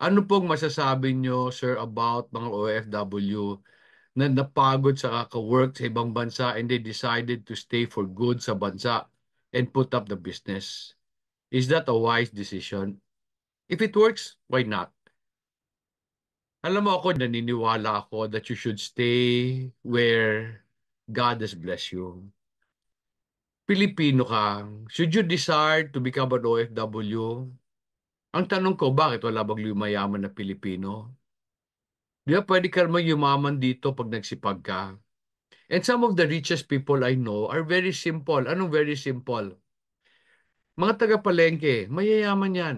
Ano pong masasabi nyo, sir, about mga OFW na napagod sa kaka-work sa ibang bansa and they decided to stay for good sa bansa and put up the business? Is that a wise decision? If it works, why not? Alam mo, ako naniniwala ako that you should stay where God has blessed you. Pilipino ka, should you desire to become an OFW? Ang tanong ko, bakit wala bang lumayaman na Pilipino? Di ba pwede ka naman yumaman dito pag nagsipag ka? And some of the richest people I know are very simple. Anong very simple? Mga taga-palengke, mayayaman yan.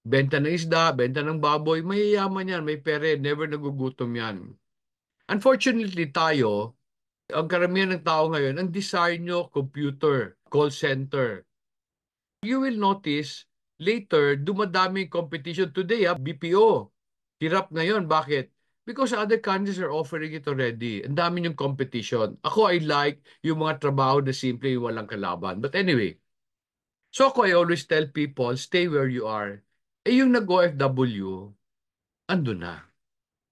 Benta ng isda, benta ng baboy, mayayaman yan. May pere, never nagugutom yan. Unfortunately tayo, ang karamihan ng tao ngayon, ang desire nyo, computer, call center. You will notice, later, dumadami competition. Today, BPO. Hirap ngayon. Bakit? Because other countries are offering it already. Ang dami yung competition. Ako, I like yung mga trabaho na simple, yung walang kalaban. But anyway, so ako, I always tell people, stay where you are. Eh, yung nag-OFW, ando na.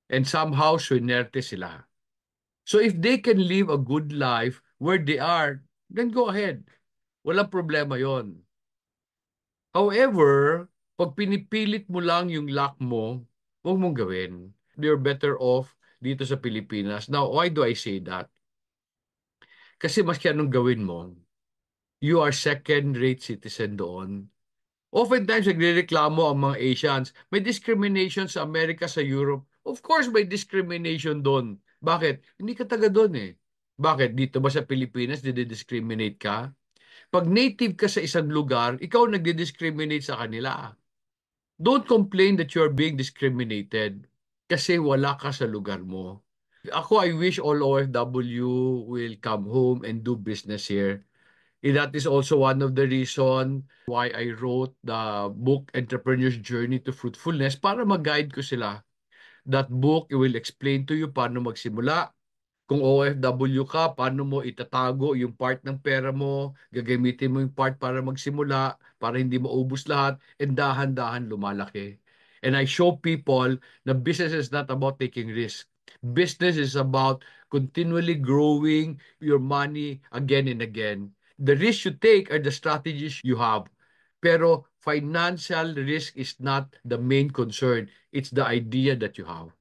And somehow, swinerte sila. So if they can live a good life where they are, then go ahead. Walang problema yon. However, pag pinipilit mo lang yung luck mo, huwag mong gawin. You're better off dito sa Pilipinas. Now, why do I say that? Kasi maski anong gawin mo, you are second-rate citizen doon. Oftentimes, nagrereklamo ang mga Asians. May discrimination sa Amerika, sa Europe. Of course, may discrimination doon. Bakit? Hindi ka taga doon eh. Bakit? Dito ba sa Pilipinas, didi-discriminate ka? Pag native ka sa isang lugar, ikaw nagdi-discriminate sa kanila. Don't complain that you're being discriminated kasi wala ka sa lugar mo. Ako, I wish all OFW will come home and do business here. That is also one of the reason why I wrote the book Entrepreneur's Journey to Fruitfulness para mag-guide ko sila. That book will explain to you paano magsimula. Kung OFW ka, paano mo itatago yung part ng pera mo, gagamitin mo yung part para magsimula, para hindi maubos lahat, and dahan-dahan lumalaki. And I show people na business is not about taking risk. Business is about continually growing your money again and again. The risk you take are the strategies you have. Pero financial risk is not the main concern. It's the idea that you have.